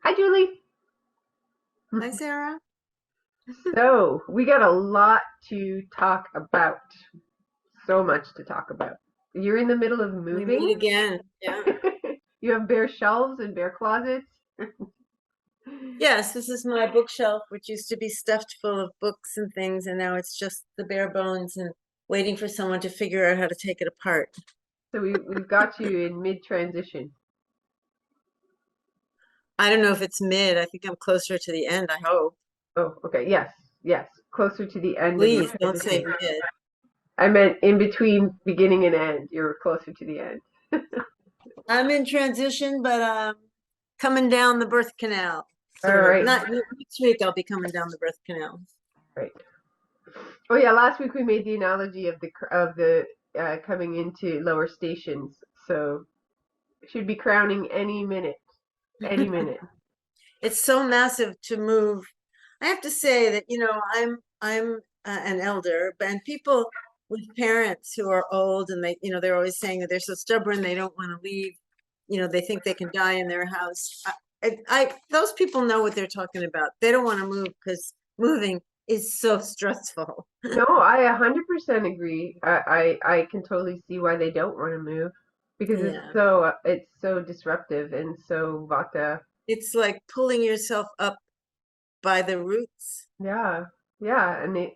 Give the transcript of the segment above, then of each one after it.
Hi, Julie. Hi, Sarah. So, we got a lot to talk about. So much to talk about. You're in the middle of We meet moving. again. Yeah. You have bare shelves and bare closets. Yes, this is my bookshelf, which used to be stuffed full of books and things, and now it's just the bare bones and waiting for someone to figure out how to take it apart. So we've got you in mid transition. I don't know if it's mid. I think I'm closer to the end, I hope. Oh, okay. Yes, yes. Closer to the end of your Please don't transition. say mid. I meant in between beginning and end. You're closer to the end. I'm in transition, but coming down the birth canal, All sort of. right. Not next week, I'll be coming down the birth canal. Right. Oh yeah. Last week we made the analogy of the coming into lower stations. So should be crowning any minute. Any minute. It's so massive to move. I have to say that, I'm an elder, and people with parents who are old and they're always saying that they're so stubborn, they don't want to leave. They think they can die in their house. Those people know what they're talking about. They don't want to move because moving is so stressful. No, I 100% agree. I can totally see why they don't want to move because Yeah. it's so disruptive and so vata. It's like pulling yourself up by the roots. Yeah, yeah, and it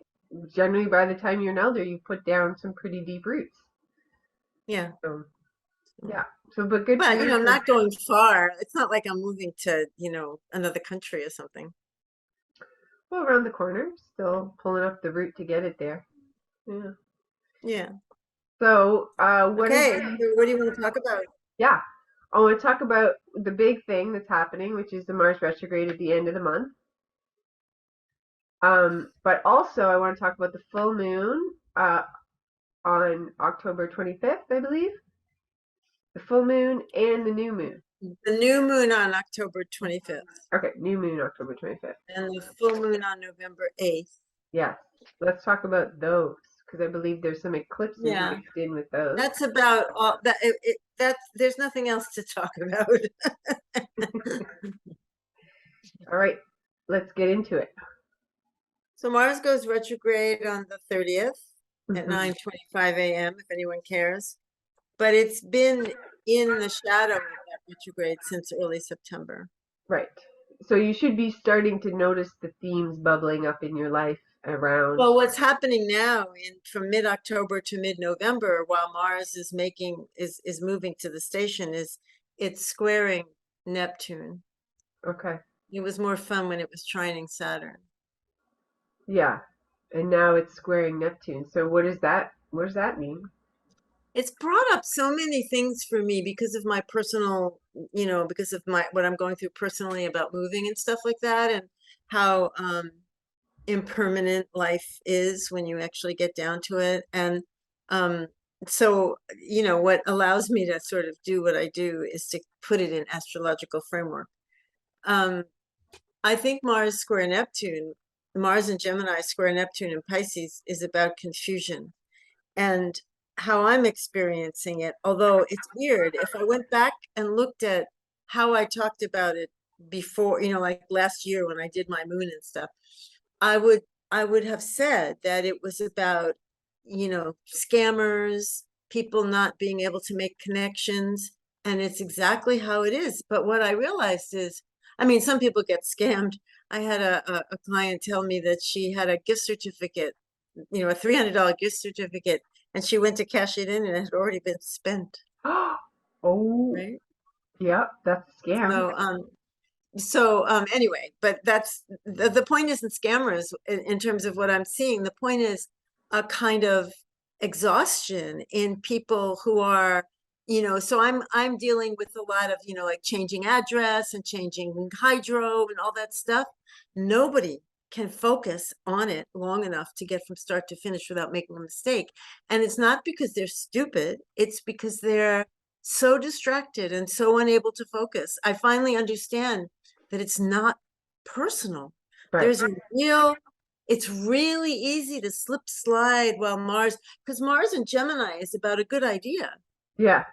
generally by the time you're an elder, you put down some pretty deep roots. Yeah. So yeah, so but good for But, you I'm for not going far. It's not like I'm moving to, another country or something. well around the corner, still pulling up the root to get it there. Yeah. Yeah. So what is Okay. the So what do you want to talk about? yeah? I want to talk about the big thing that's happening, which is the Mars retrograde at the end of the month. But also, I want to talk about the full moon on October 25th, I believe. The full moon and the new moon. The new moon on October 25th Okay, new moon October 25th. and the full moon on November 8th. Yes, let's talk about those because I believe there's some eclipses Yeah. mixed in with those. That's about all that that's there's nothing else to talk about. All right, let's get into it. So Mars goes retrograde on the 30th at Hmm. 9:25 a.m. if anyone cares. But it's been in the shadow of that retrograde since early September. Right. So you should be starting to notice the themes bubbling up in your life around. Well, what's happening now from mid-October to mid-November, while Mars is moving to the station, is it's squaring Neptune. Okay. It was more fun when it was trining Saturn. Yeah. And now it's squaring Neptune. So what does that mean? It's brought up so many things for me because of my personal, because of my what I'm going through personally about moving and stuff like that, and how impermanent life is when you actually get down to it. And um, so, what allows me to sort of do what I do is to put it in astrological framework. Um, I think Mars and Gemini square Neptune and Pisces is about confusion. And how I'm experiencing it, although it's weird, if I went back and looked at how I talked about it before, like last year when I did my moon and stuff, I would I would have said that it was about, scammers, people not being able to make connections, and it's exactly how it is. But what I realized is, I mean, some people get scammed. I had a client tell me that she had a gift certificate, a $300 gift certificate, and she went to cash it in and it had already been spent, Oh, right? yeah, that's a scam. So anyway, but that's the point isn't scammers in terms of what I'm seeing. The point is a kind of exhaustion in people who are, so I'm dealing with a lot of, like changing address and changing hydro and all that stuff. Nobody can focus on it long enough to get from start to finish without making a mistake. And it's not because they're stupid, it's because they're so distracted and so unable to focus. I finally understand that it's not personal. Right. There's a real, it's really easy to slip slide while because Mars in Gemini is about a good idea, Yeah.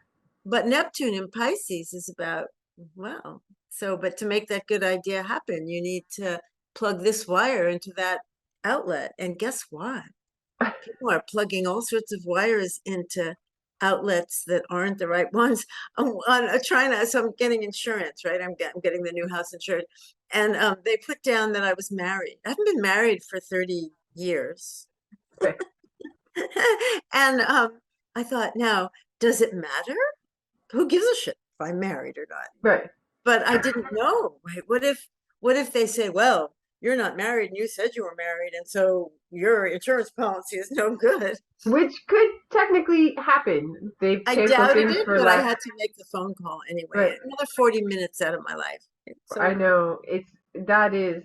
but Neptune in Pisces is about, well, So, but to make that good idea happen, you need to plug this wire into that outlet. And guess what? People are plugging all sorts of wires into outlets that aren't the right ones. I'm trying to, so I'm getting insurance, right? I'm getting the new house insured. And they put down that I was married. I haven't been married for 30 years. Right. And I thought, now, does it matter? Who gives a shit if I'm married or not? Right. But I didn't know, right? What if they say, well, you're not married and you said you were married, and so your insurance policy is no good. Which could technically happen. They've I canceled doubted things it, for but I less. had to make the phone call Right. anyway. Another 40 minutes out of my life. I So, know that is,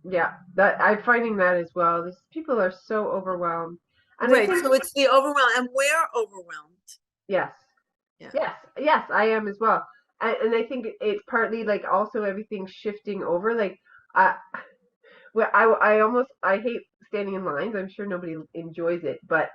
yeah, that I'm finding that as well. These people are so overwhelmed. And I right. think, So it's the overwhelm, and we're overwhelmed. yes, Yeah. yes, I am as well. And I think it's partly like also everything's shifting over. Like, I, well, I almost, I hate standing in lines. I'm sure nobody enjoys it, but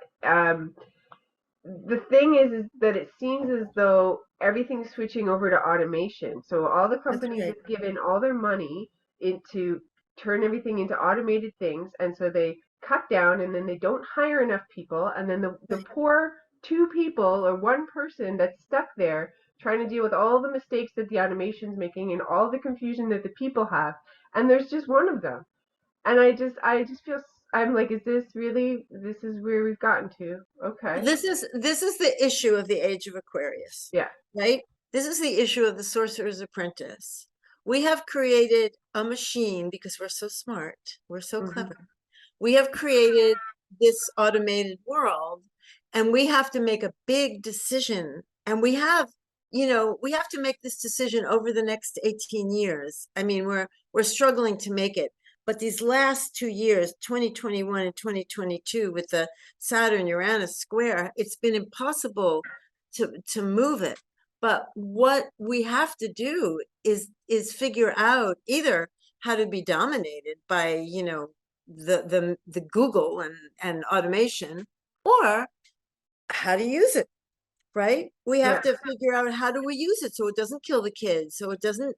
the thing is that it seems as though everything's switching over to automation. So all the That's companies right. have given all their money into turn everything into automated things, and so they cut down, and then they don't hire enough people, and then the Right. poor two people or one person that's stuck there trying to deal with all the mistakes that the automation's making and all the confusion that the people have, and there's just one of them. And I just feel, I'm like, is this really, this is where we've gotten to? Okay. This is the issue of the age of Aquarius, Yeah. right? This is the issue of the Sorcerer's Apprentice. We have created a machine because we're so smart, we're so Hmm. clever. We have created this automated world, and we have to make a big decision. And we have to make this decision over the next 18 years. I mean, we're struggling to make it. But these last 2 years, 2021 and 2022, with the Saturn Uranus square, it's been impossible to move it. But what we have to do is figure out either how to be dominated by, the Google and automation, or how to use it, right? We have Yeah. to figure out how do we use it so it doesn't kill the kids, so it doesn't,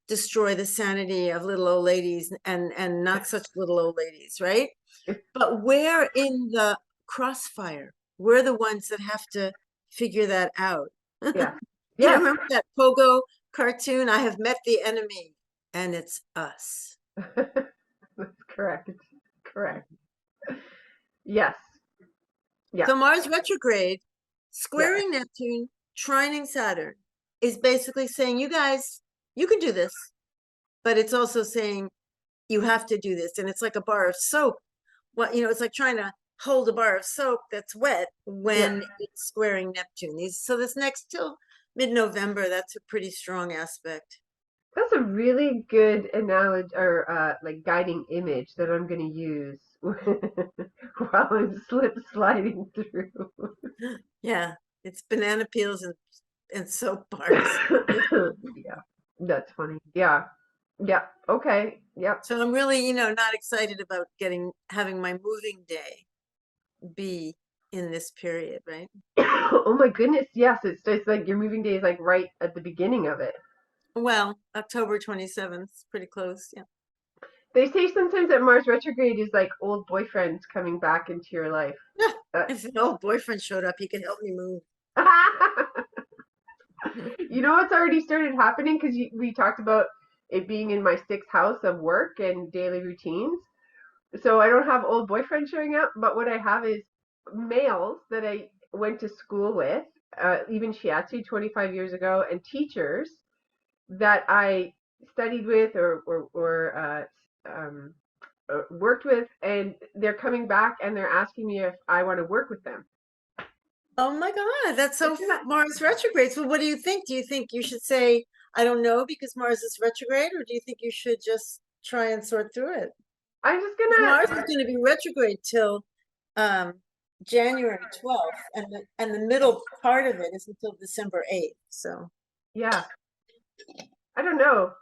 destroy the sanity of little old ladies and not such little old ladies, right? But we're in the crossfire. We're the ones that have to figure that out. Yeah. Yes. Remember that Pogo cartoon? I have met the enemy, and it's us. That's correct. Correct. Yes. Yeah. So Mars retrograde, Yeah. squaring Neptune, trining Saturn, is basically saying, you guys, you can do this, but it's also saying you have to do this. And it's like a bar of soap. Well, it's like trying to hold a bar of soap that's wet Yeah. when it's squaring Neptune. So this next till mid-November, that's a pretty strong aspect. That's a really good analogy or like guiding image that I'm going to use while I'm slip sliding through. Yeah, it's banana peels and soap bars. Yeah. That's funny. Yeah. Yeah. Okay. Yep. So I'm really, not excited about having my moving day be in this period, right? Oh my goodness. Yes. It's just like your moving day is like right at the beginning of it. Well, October 27th, pretty close. Yeah. They say sometimes that Mars retrograde is like old boyfriends coming back into your life. Uh, If an old boyfriend showed up, he could help me move. you know what's already started happening because we talked about it being in my sixth house of work and daily routines. So I don't have old boyfriends showing up, but what I have is males that I went to school with, even shiatsu 25 years ago, and teachers that I studied with or worked with, and they're coming back and they're asking me if I want to work with them. Oh my God, that's so Isn't that, Mars retrograde. So what do you think? Do you think you should say, I don't know because Mars is retrograde, or do you think you should just try and sort through it? I'm just Because Mars is gonna, going to be retrograde till um, January 12th, and the middle part of it is until December 8th. So, yeah, I don't know.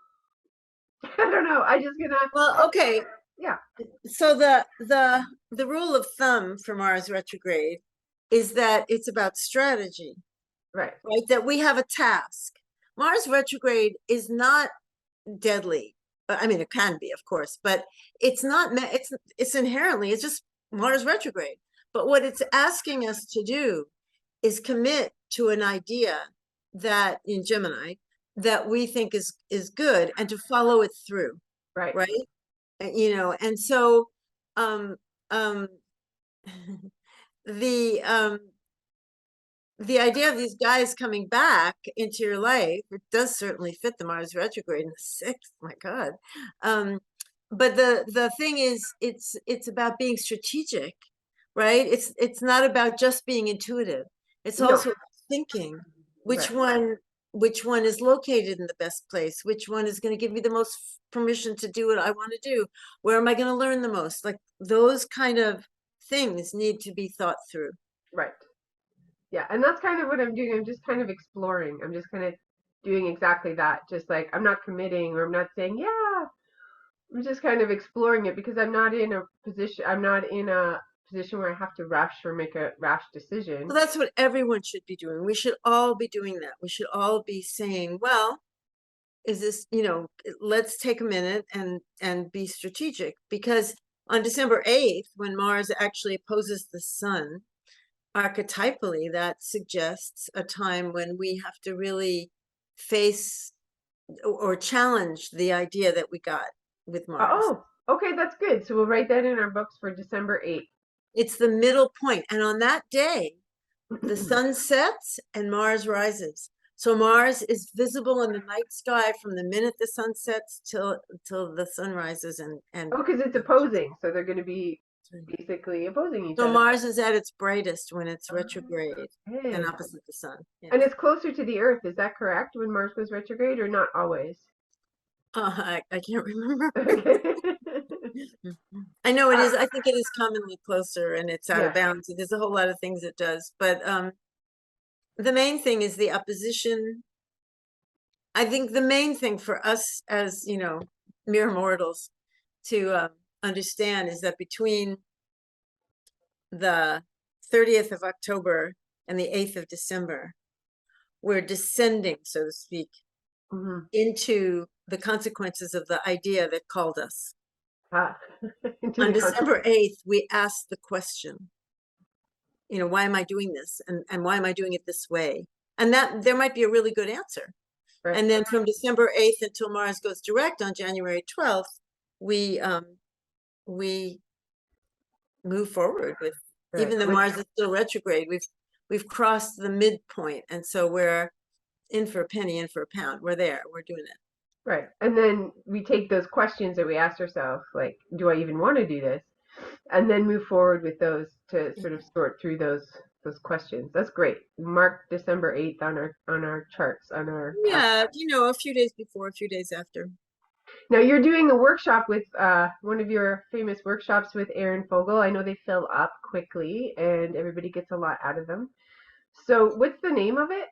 I don't know. I just gonna, well, okay. yeah, So the rule of thumb for Mars retrograde is that it's about strategy, right, right? That we have a task. Mars retrograde is not deadly. I mean, it can be, of course, but it's not, it's inherently, it's just Mars retrograde. But what it's asking us to do is commit to an idea that in Gemini that we think is good and to follow it through. Right. Right. You know, and so um the the idea of these guys coming back into your life, it does certainly fit the Mars retrograde in the sixth. My God. But the thing is, it's about being strategic, right? It's not about just being intuitive. It's No. also thinking which Right. one is located in the best place, which one is going to give me the most permission to do what I want to do, where am I going to learn the most? Like those kind of things need to be thought through. Right. Yeah, and that's kind of what I'm doing. I'm just kind of exploring. I'm just kind of doing exactly that. Just like I'm not committing or I'm not saying, yeah. I'm just kind of exploring it because I'm not in a position where I have to rush or make a rash decision. Well, that's what everyone should be doing. We should all be doing that. We should all be saying, well, is this, you know, let's take a minute and be strategic, because on December 8th, when Mars actually opposes the sun, archetypally, that suggests a time when we have to really face or challenge the idea that we got with Mars. Oh, okay, that's good. So we'll write that in our books for December 8th. It's the middle point. And on that day, the sun sets and Mars rises. So Mars is visible in the night sky from the minute the sun sets till the sun rises and Oh, because it's opposing. So they're going to be basically opposing each so other. Mars is at its brightest when it's retrograde and Okay. opposite the sun. Yeah. And it's closer to the Earth. Is that correct when Mars goes retrograde or not always? I can't remember. Okay. I know it Uh, is. I think it is commonly closer and it's out of yeah. bounds. There's a whole lot of things it does, but the main thing is the opposition. I think the main thing for us as, you know, mere mortals to understand is that between the 30th of October and the 8th of December, we're descending, so to speak, Hmm. into the consequences of the idea that called us. Ah, into On the December consequence. 8th, we asked the question, you know, why am I doing this? And why am I doing it this way? And that there might be a really good answer. Right. And then from December 8th until Mars goes direct on January 12th, we move forward with, Right. even though With Mars is still retrograde, we've crossed the midpoint. And so we're in for a penny, in for a pound. We're there, we're doing it. right. And then we take those questions that we asked ourselves, like, do I even want to do this? And then move forward with those to sort of sort through those questions. That's great. Mark December 8th on our charts on our Yeah, you know, a few days before, a few days after. Now you're doing a workshop with one of your famous workshops with Aerin Fogel. I know they fill up quickly and everybody gets a lot out of them. So what's the name of it?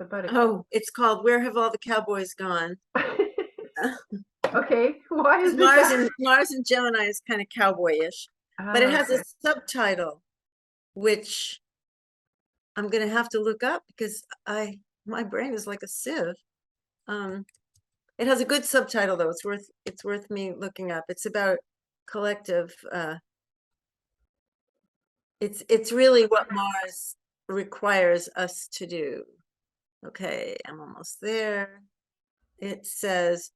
It's about Oh, it's called Where Have All the Cowboys Gone? okay. Why is Because it that? Mars and Gemini is kind of cowboyish, but it Ah, has a okay. subtitle, which I'm gonna have to look up because my brain is like a sieve. Um, it has a good subtitle though. It's worth me looking up. It's about collective. It's really what Mars requires us to do. Okay, I'm almost there. It says,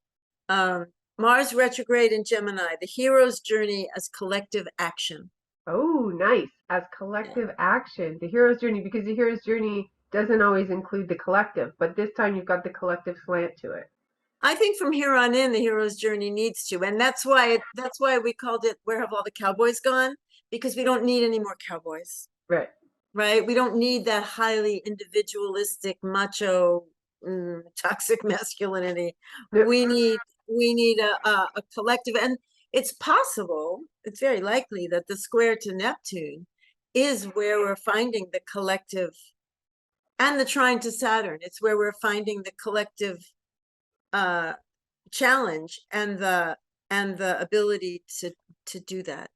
Mars retrograde in Gemini, the hero's journey as collective action. Oh, nice. As Yeah. collective action, the hero's journey, because the hero's journey doesn't always include the collective, but this time you've got the collective slant to it. I think from here on in, the hero's journey needs to, and that's why we called it "Where Have All the Cowboys Gone?" Because we don't need any more cowboys, Right. right? We don't need that highly individualistic, macho, toxic masculinity. No, We need a collective, and it's possible, it's very likely that the square to Neptune is where we're finding the collective, and the trine to Saturn. It's where we're finding the collective uh challenge and the ability to do that.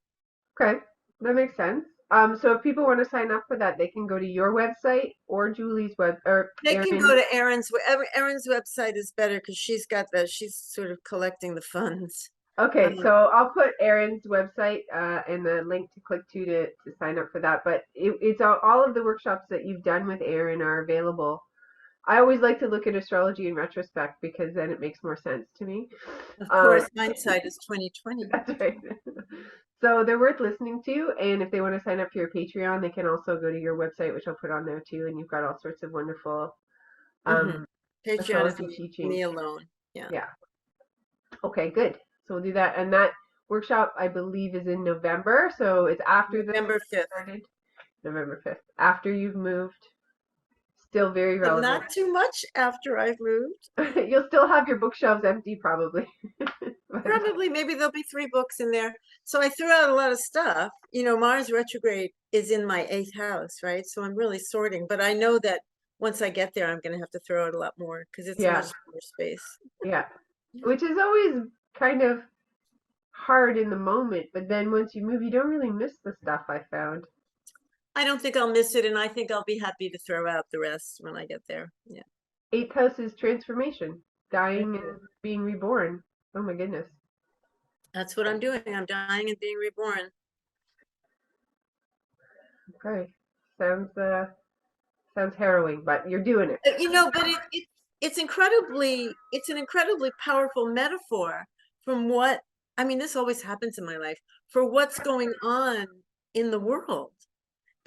okay. That makes sense. So if people want to sign up for that, they can go to your website or Julie's web or They can go Aerin. to Erin's website is better because she's sort of collecting the funds. Okay, Um, so I'll put Erin's website and the link to click to sign up for that. But it's all of the workshops that you've done with Aerin are available. I always like to look at astrology in retrospect because then it makes more sense to me. of Um, course, hindsight is 2020. that's right. So they're worth listening to, and if they want to sign up for your Patreon, they can also go to your website, which I'll put on there too. And you've got all sorts of wonderful Hmm. um, Patreon is astrology teachings. me alone. Yeah. Yeah. Okay, good. So we'll do that. And that workshop, I believe, is in November. So it's after the November 5th. started, November 5th, after you've moved. Still very But relevant. not too much after I've moved. You'll still have your bookshelves empty, probably. Probably, maybe there'll be 3 books in there. So I threw out a lot of stuff. Mars retrograde is in my 8th house, right? So I'm really sorting, but I know that once I get there, I'm going to have to throw out a lot more because it's a much Yeah, smaller space. yeah. Which is always kind of hard in the moment, but then once you move, you don't really miss the stuff I found. I don't think I'll miss it, and I think I'll be happy to throw out the rest when I get there. Yeah. Eighth house is transformation, dying Mhm. and being reborn. Oh my goodness. That's what I'm doing. I'm dying and being reborn. Okay. Sounds harrowing, but you're doing it. But it's an incredibly powerful metaphor from what, I mean, this always happens in my life, for what's going on in the world.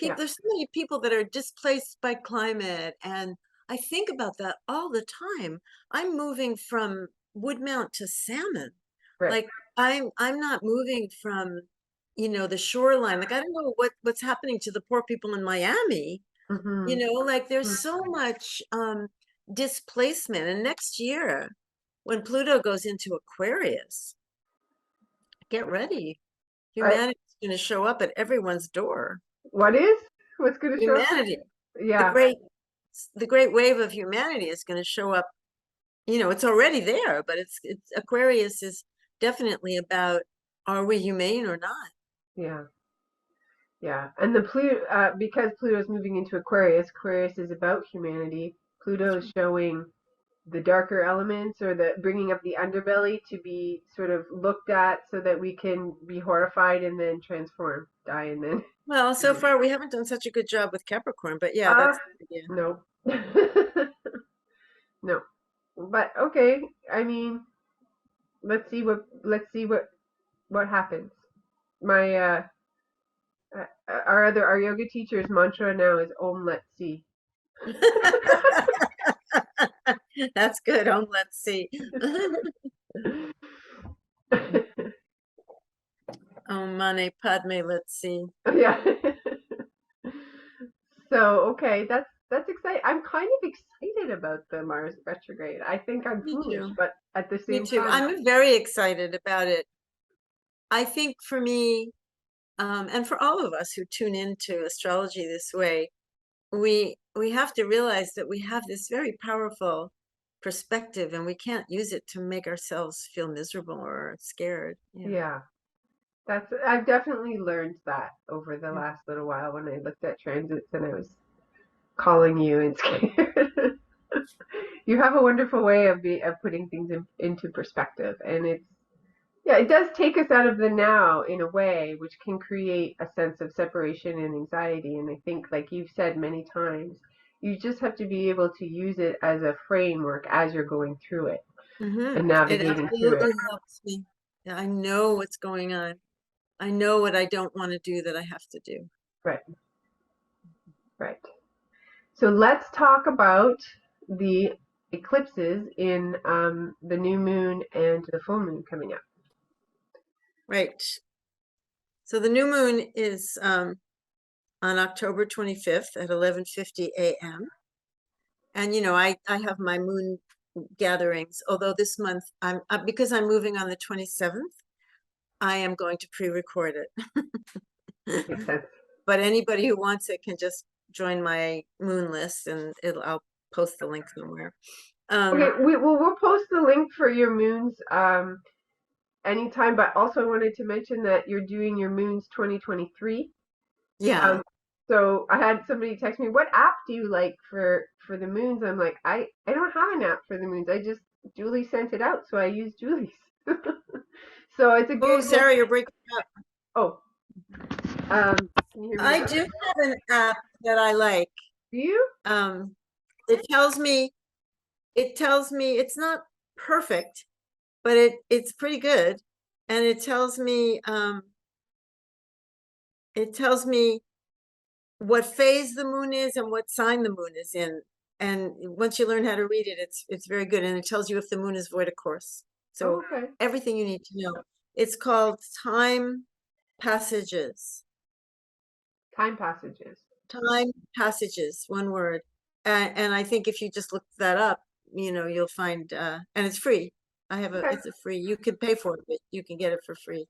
Yeah. There's so many people that are displaced by climate, and I think about that all the time. I'm moving from Woodmount to Salmon. Right. Like I'm not moving from, the shoreline. Like I don't know what's happening to the poor people in Miami. Mm-hmm. Like there's so much displacement. And next year, when Pluto goes into Aquarius, get ready. I, Humanity's going to show up at everyone's door. what is? What's going to show up? Humanity, the Yeah. great the great wave of humanity is going to show up. It's already there, but it's Aquarius is definitely about, are we humane or not? Yeah. Yeah. And because Pluto's moving into Aquarius, Aquarius is about humanity. Pluto is showing the darker elements or the bringing up the underbelly to be sort of looked at so that we can be horrified and then transform, die and then. Well, so far we haven't done such a good job with Capricorn, but yeah, Uh, that's the idea. no. No. But okay, I mean, let's see what happens. My our yoga teacher's mantra now is Om Let's See. That's good. Let's see. Om Mane Padme, let's see. Yeah. So okay, that's exciting. I'm kind of excited about the Mars retrograde. I think I'm Me foolish, too. but at the Me same too. time, I'm very excited about it. I think for me, and for all of us who tune into astrology this way, we have to realize that we have this very powerful perspective, and we can't use it to make ourselves feel miserable or scared. Yeah. yeah, I've definitely learned that over the last little while when I looked at transits and I was calling you and scared. You have a wonderful way of putting things into perspective, and it does take us out of the now in a way, which can create a sense of separation and anxiety. And I think, like you've said many times, you just have to be able to use it as a framework as you're going through it and It navigating through it. absolutely helps me. Yeah, I know what's going on. I know what I don't want to do that I have to do. Right, right. So let's talk about the eclipses in the new moon and the full moon coming up. Right. So the new moon is on October 25th at 11:50 a.m. And I have my moon gatherings, although this month because I'm moving on the 27th, I am going to pre-record it. Makes sense. But anybody who wants it can just join my moon list, and I'll post the link somewhere. Okay, we'll post the link for your moons anytime, but also I wanted to mention that you're doing your moons 2023 Yeah. So I had somebody text me, "What app do you like for the moons?" I'm like, I don't have an app for the moons. I just Julie sent it out, so I use Julie's. So it's a Oh, good one. Sarah, you're breaking up. Oh, can you hear me I now? do have an app that I like. Do you? Um, it tells me it's not perfect, but it's pretty good. And it tells me what phase the moon is and what sign the moon is in. And once you learn how to read it, it's very good. And it tells you if the moon is void of course. Oh, So okay. everything you need to know. It's called Time Passages. Time passages. Time Passages, one word. And I think if you just look that up, you'll find, and it's free. Okay. It's a free, you can pay for it, but you can get it for free.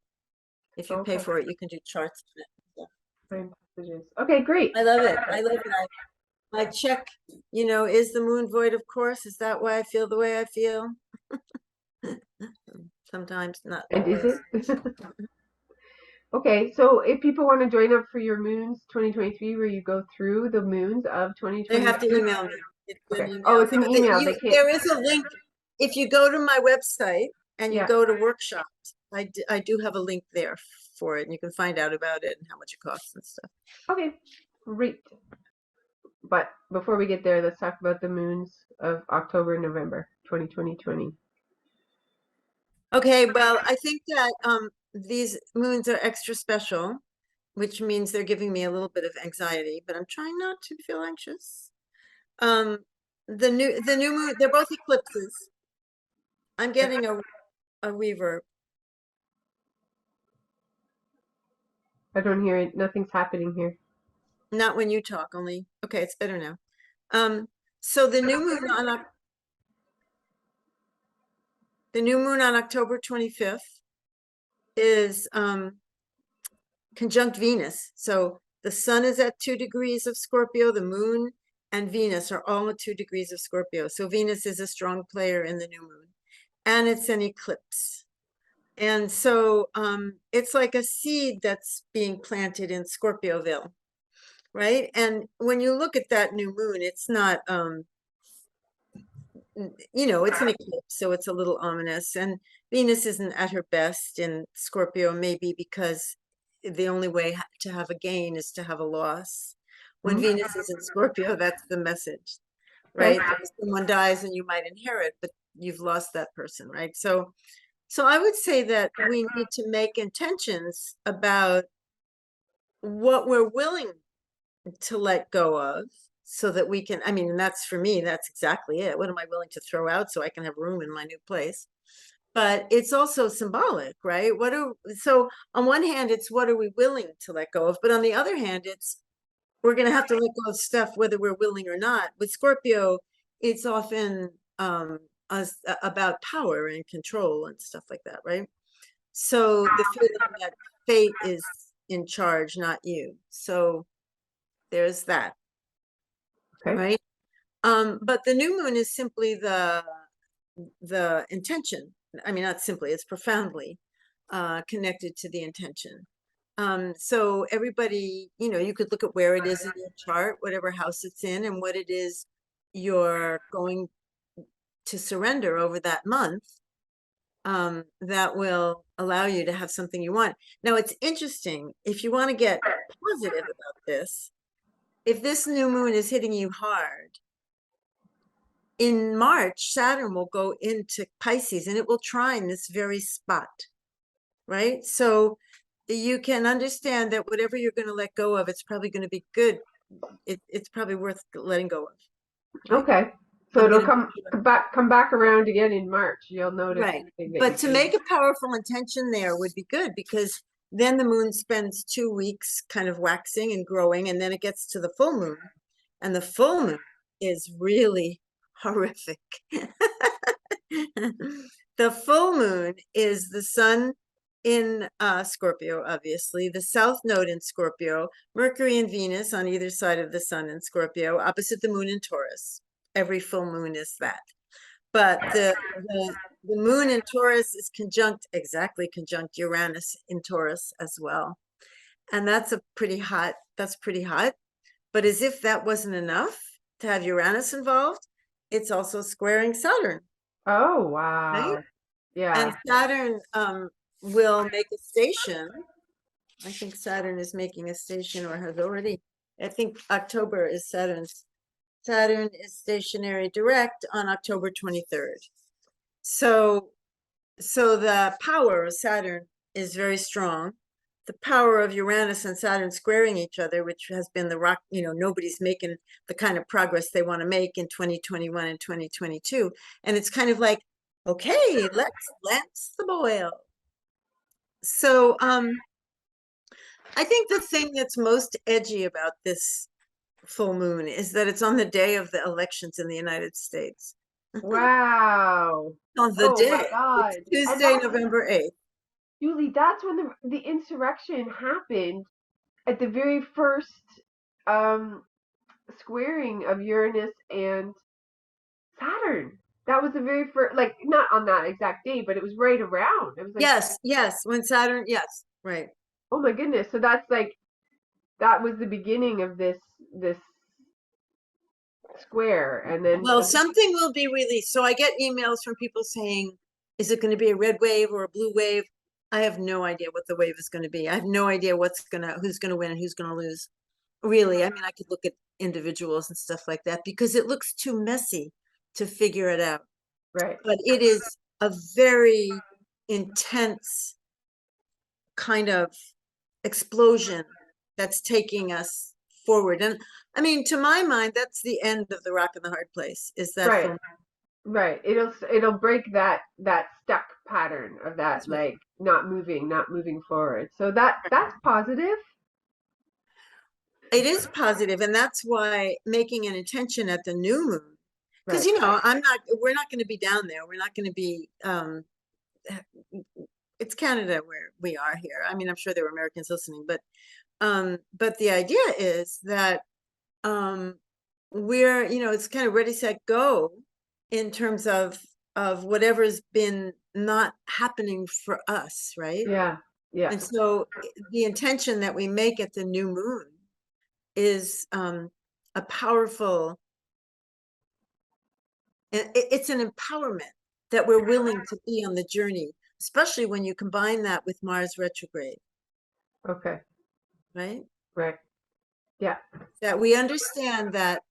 If you pay Okay. for it, you can do charts on it. Yeah. Time passages. Okay, great. I love it. I love it. I check, is the moon void of course? Is that why I feel the way I feel? Sometimes, not And is always. it? Okay, so if people want to join up for your moons 2023, where you go through the moons of They have to 2023. email me. It's an Okay. Oh, email. it's an email. They can't. There is a link. If you go to my website and you Yeah. go to workshops, I do have a link there for it, and you can find out about it and how much it costs and stuff. Okay. Great. But before we get there, let's talk about the moons of October and November 2020. Okay, well, I think that these moons are extra special, which means they're giving me a little bit of anxiety, but I'm trying not to feel anxious. Um, the new moon, they're both eclipses. I'm getting a reverb. I don't hear it. Nothing's happening here. Not when you talk, only okay, it's better now. So the new moon on October 25th is conjunct Venus. So the sun is at 2 degrees of Scorpio, the moon and Venus are all at 2 degrees of Scorpio. So Venus is a strong player in the new moon, and it's an eclipse. And so it's like a seed that's being planted in Scorpioville, right? And when you look at that new moon, it's not it's an eclipse, so it's a little ominous. And Venus isn't at her best in Scorpio, maybe because the only way to have a gain is to have a loss. When Hmm? Venus is in Scorpio, that's the message, Okay. right? Someone dies and you might inherit, but you've lost that person, right? So I would say that we need to make intentions about what we're willing to let go of so that we can, I mean, and that's for me, that's exactly it. What am I willing to throw out so I can have room in my new place? But it's also symbolic, right? So on one hand, it's what are we willing to let go of? But on the other hand, it's we're going to have to let go of stuff whether we're willing or not. With Scorpio, it's often about power and control and stuff like that, right? So the feeling that fate is in charge, not you. So there's that, Okay. right? But the new moon is simply the intention. I mean, not simply, it's profoundly connected to the intention. So everybody, you could look at where it is in your chart, whatever house it's in, and what it is you're going to surrender over that month. That will allow you to have something you want. Now, it's interesting if you want to get positive about this. If this new moon is hitting you hard, in March, Saturn will go into Pisces and it will trine this very spot, right? So you can understand that whatever you're going to let go of, it's probably going to be good. It's probably worth letting go of. Right? Okay. So I'm it'll going to come back around again in March. You'll notice right. something that But you to can. make a powerful intention there would be good because then the moon spends 2 weeks kind of waxing and growing, and then it gets to the full moon, and the full moon is really horrific. The full moon is the sun in Scorpio, obviously, the south node in Scorpio, Mercury and Venus on either side of the sun in Scorpio, opposite the moon in Taurus. Every full moon is that. But the moon in Taurus is exactly conjunct Uranus in Taurus as well. And that's pretty hot. But as if that wasn't enough to have Uranus involved, it's also squaring Saturn, Oh, right? wow. And Yeah. Saturn will make a station. I think Saturn is making a station or has already. I think October is Saturn is stationary direct on October 23rd. So the power of Saturn is very strong. The power of Uranus and Saturn squaring each other, which has been the rock, nobody's making the kind of progress they want to make in 2021 and 2022. And it's kind of like, okay, let's lance the boil. So I think the thing that's most edgy about this full moon is that it's on the day of the elections in the United States. Wow. On the Oh my day. God. It's And Tuesday, that's, November 8th. Julie, that's when the insurrection happened at the very first um squaring of Uranus and Saturn. That was the very first, like, not on that exact day, but it was right around. It was like, Yes, when Saturn, yes, right. oh my goodness. So that's like, that was the beginning of this square, and then Well, something will be released. So I get emails from people saying, is it going to be a red wave or a blue wave? I have no idea what the wave is going to be. I have no idea who's going to win and who's going to lose. Really, I mean, I could look at individuals and stuff like that because it looks too messy to figure it out. right, But it is a very intense kind of explosion that's taking us forward. And I mean, to my mind, that's the end of the rock and the hard place, is that right, full. right. It'll break that stuck pattern of that, That's right. like, not moving forward. So that's positive. It is positive, and that's why making an intention at the new moon, because Right. we're not going to be down there. We're not going to be it's Canada where we are here. I mean, I'm sure there are Americans listening, but the idea is that um we're, it's kind of ready, set, go in terms of whatever's been not happening for us, right? Yeah. Yeah. And so the intention that we make at the new moon is a powerful, it's an empowerment that we're willing to be on the journey, especially when you combine that with Mars retrograde, Okay. right? Right. Yeah. That we understand that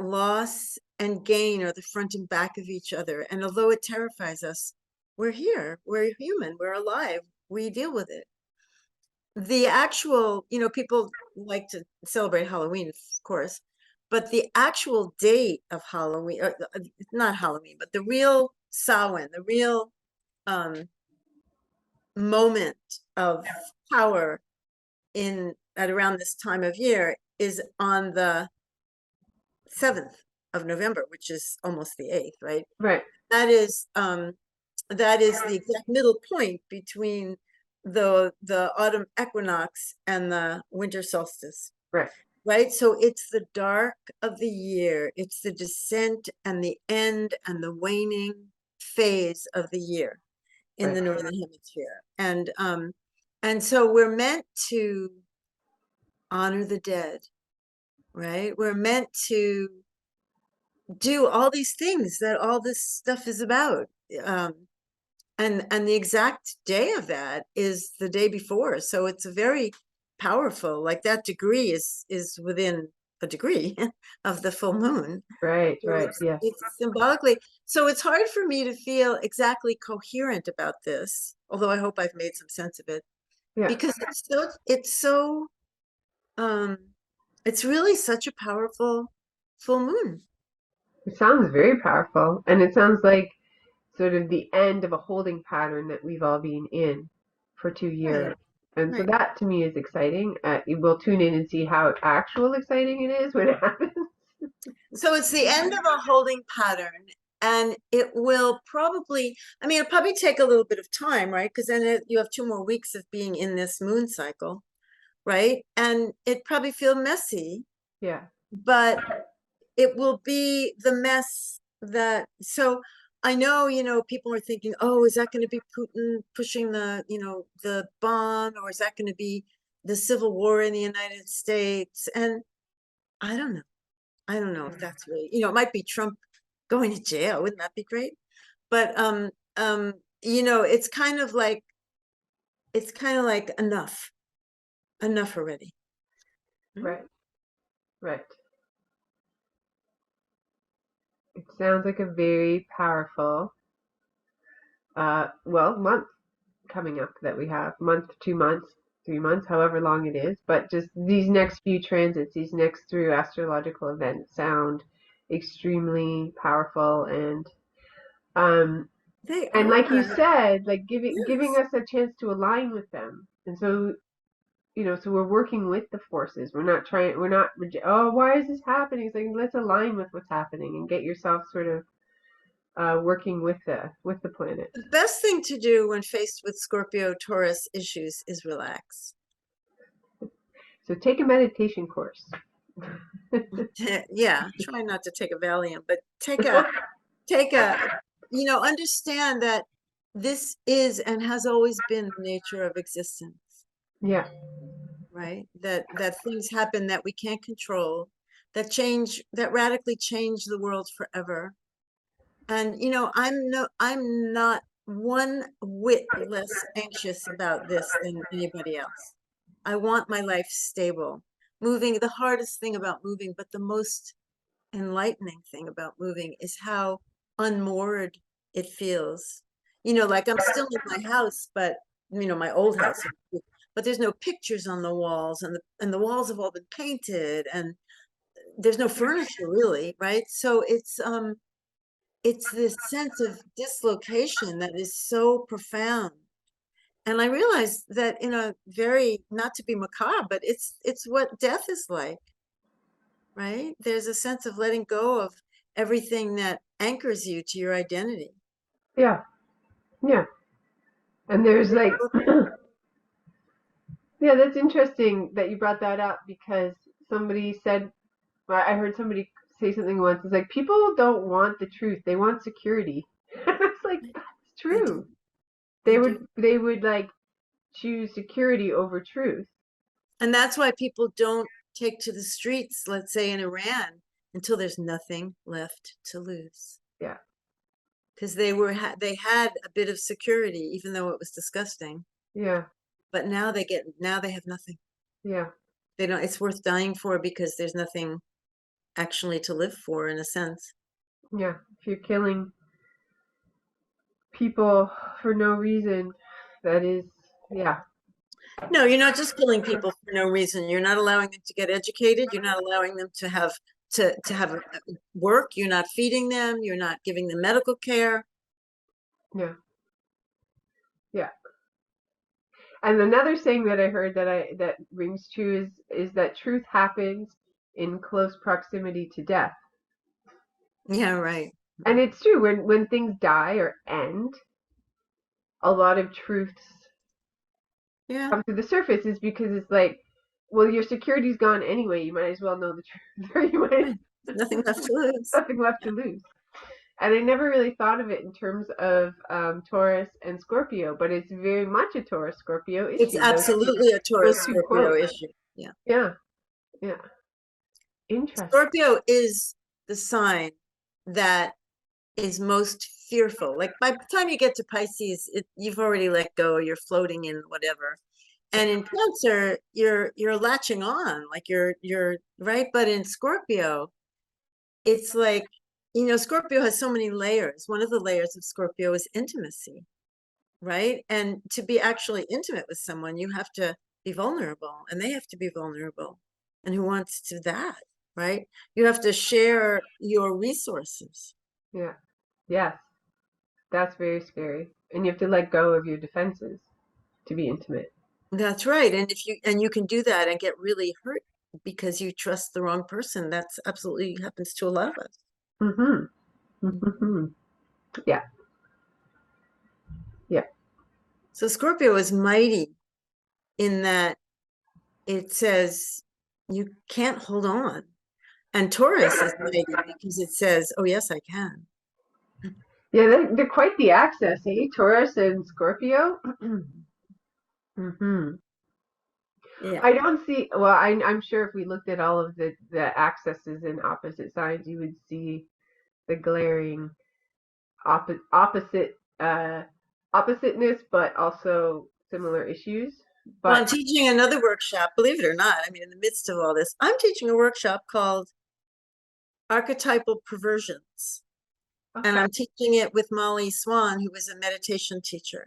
loss and gain are the front and back of each other. And although it terrifies us, we're here, we're human, we're alive, we deal with it. The actual, people like to celebrate Halloween, of course, but the actual date of Halloween, not Halloween, but the real Samhain, the real moment of power at around this time of year is on the 7th of November, which is almost the 8th, right? Right. That is the exact middle point between the autumn equinox and the winter solstice, Right. right? So it's the dark of the year. It's the descent and the end and the waning phase of the year in the Right. northern hemisphere. And so we're meant to honor the dead, right? We're meant to do all these things that all this stuff is about. And the exact day of that is the day before. So it's a very powerful, like that degree is within a degree of the full moon. Right. So Right. Yeah. it's symbolically, so it's hard for me to feel exactly coherent about this, although I hope I've made some sense of it, Yeah. because um it's really such a powerful full moon. It sounds very powerful, and it sounds like sort of the end of a holding pattern that we've all been in for 2 years. Right, And so right. that to me is exciting. We'll tune in and see how actual exciting it is when it happens. So it's the end of a holding pattern, and it will probably, I mean, it'll probably take a little bit of time, right? Because then you have 2 more weeks of being in this moon cycle, right? And it probably feel messy, Yeah. but it will be the mess so I know, people are thinking, oh, is that going to be Putin pushing the bomb, or is that going to be the Civil War in the United States. And I don't know. I don't know if that's really, it might be Trump going to jail. Wouldn't that be great? But it's kind of like enough already. Right. Right. It sounds like a very powerful, month coming up that we have. Month, 2 months, 3 months, however long it is. But just these next few transits, these next three astrological events sound extremely powerful um They and like you are. said, like giving Yes. us a chance to align with them. And so, so we're working with the forces. We're not, oh, why is this happening? It's like, let's align with what's happening and get yourself sort of working with the planet. The best thing to do when faced with Scorpio Taurus issues is relax. So take a meditation course. Yeah, try not to take a Valium, but take a, understand that this is and has always been the nature of existence, Yeah, right? That things happen that we can't control, that radically change the world forever. And I'm not one whit less anxious about this than anybody else. I want my life stable. Moving, the hardest thing about moving, but the most enlightening thing about moving is how unmoored it feels. Like I'm still in my house, but my old house, but there's no pictures on the walls, and the walls have all been painted, and there's no furniture really, right? So it's this sense of dislocation that is so profound. And I realized that in a very, not to be macabre, but it's what death is like, right? There's a sense of letting go of everything that anchors you to your identity. yeah, yeah. And there's like, yeah, that's interesting that you brought that up because somebody said, I heard somebody say something once. It's like people don't want the truth; they want security. It's like that's They do. true. They They would like choose security over truth. And that's why people don't take to the streets, let's say in Iran, until there's nothing left to lose. Yeah, Because they had a bit of security, even though it was disgusting. yeah, But now they have nothing. yeah, They don't, it's worth dying for because there's nothing actually to live for in a sense. yeah. If you're killing people for no reason, that is, yeah, No, you're not just killing people for no reason. You're not allowing them to get educated. You're not allowing them to have work. You're not feeding them. You're not giving them medical care. yeah, yeah. And another saying that I heard that rings true is that truth happens in close proximity to death. Yeah, right. And it's true when things die or end, a lot of truths Yeah, come to the surface is because it's like, well, your security's gone anyway. You might as well know the truth, or you might right. Nothing left to lose. nothing left to lose. And I never really thought of it in terms of Taurus and Scorpio, but it's very much a Taurus Scorpio It's issue. absolutely a Those Taurus two Scorpio quotes. issue. Yeah. Yeah, yeah, interesting. Scorpio is the sign that is most fearful. Like by the time you get to Pisces, you've already let go, you're floating in whatever. And in Cancer, you're latching on, like you're right. But in Scorpio, it's like, Scorpio has so many layers. One of the layers of Scorpio is intimacy, right? And to be actually intimate with someone, you have to be vulnerable, and they have to be vulnerable. And who wants to that, right? You have to share your resources. Yeah, yes, that's very scary. And you have to let go of your defenses to be intimate. That's right. And you can do that and get really hurt because you trust the wrong person. That's absolutely happens to a lot of us. Mm-hmm. Mm-hmm. Yeah, yeah, So Scorpio is mighty in that it says you can't hold on. And Taurus is mighty because it says, oh, yes, I can. yeah. They're quite the axis, eh? Taurus and Scorpio. Mm-hmm. Yeah. I don't see. Well, I'm sure if we looked at all of the accesses in opposite sides, you would see the glaring opposite oppositeness, but also similar issues. Well, I'm But teaching another workshop, believe it or not. I mean, in the midst of all this, I'm teaching a workshop called Archetypal Perversions. And okay, I'm teaching it with Molly Swan, who is a meditation teacher.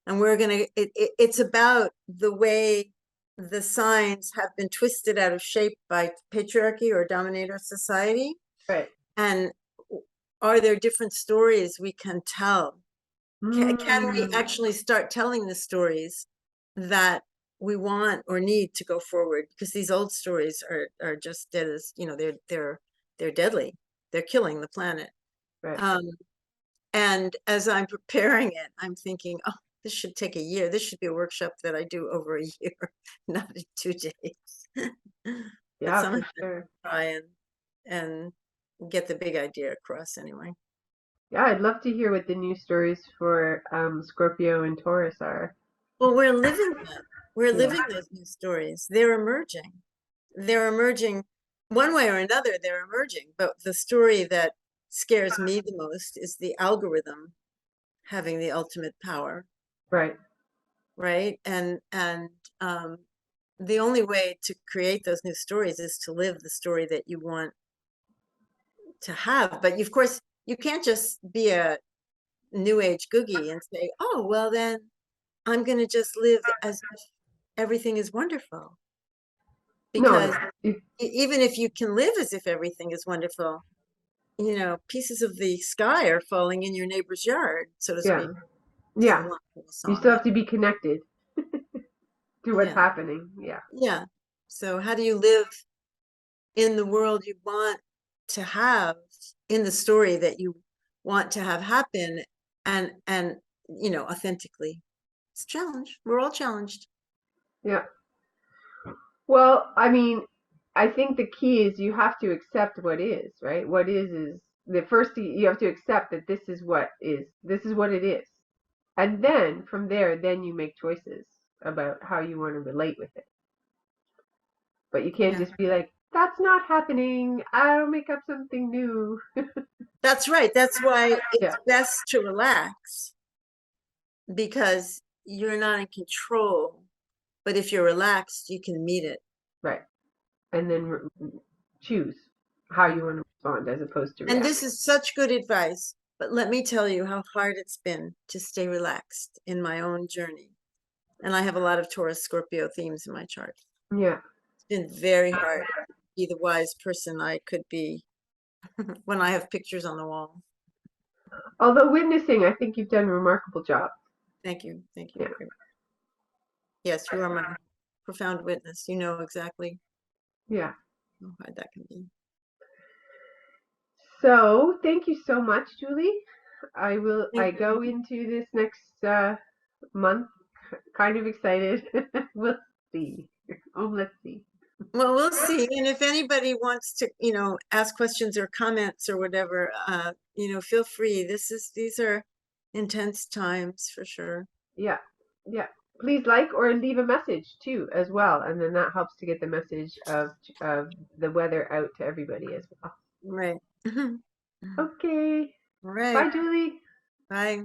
And we're going to, it's about the way the signs have been twisted out of shape by patriarchy or dominator society. right. And are there different stories we can tell? Can we Mm, actually start telling the stories that we want or need to go forward? Because these old stories are just dead as, you know, they're deadly. They're killing the planet. right. Um, and as I'm preparing it, I'm thinking, oh, this should take a year. This should be a workshop that I do over a year, not in 2 days. But Yeah, somehow for sure. I try and get the big idea across anyway. Yeah, I'd love to hear what the new stories for Scorpio and Taurus are. Well, we're living them. We're Yeah, living those new stories. They're emerging. They're emerging one way or another, they're emerging. But the story that scares me the most is the algorithm having the ultimate power, right. right? And um, the only way to create those new stories is to live the story that you want to have. But of course, you can't just be a new age googie and say, oh, well, then I'm going to just live as if everything is wonderful. No, Because no. even if you can live as if everything is wonderful, you know, pieces of the sky are falling in your neighbor's yard, so to Yeah, speak. It's a yeah. long You song. still have to be connected to what's Yeah. happening. Yeah, Yeah. So how do you live in the world you want to have, in the story that you want to have happen, and you know, authentically? It's a challenge. We're all challenged. yeah. Well, I mean, I think the key is you have to accept what is, right? What is the first you have to accept that this is what is. This is what it is. And then from there, then you make choices about how you want to relate with it. But you can't Yeah. just be like, that's not happening. I'll make up something new. That's right. That's why Yeah, it's best to relax, because you're not in control. But if you're relaxed, you can meet it. right. And then choose how you want to respond as opposed to And react. this is such good advice. But let me tell you how hard it's been to stay relaxed in my own journey. And I have a lot of Taurus Scorpio themes in my chart. Yeah. It's been very hard to be the wise person I could be when I have pictures on the wall. Although witnessing, I think you've done a remarkable job. Thank you. Thank you Yeah. very much. Yes, you are my profound witness. You know exactly Yeah. how hard that can be. So thank you so much, Julie. I Thank go you. into this next month kind of excited. We'll see. Oh, let's see. Well, we'll see. And if anybody wants to, you know, ask questions or comments or whatever, you know, feel free. These are intense times for sure. Yeah. Yeah. Please like or leave a message too as well, and then that helps to get the message of the weather out to everybody as well. Right. All Okay. right. Bye, Julie. Bye.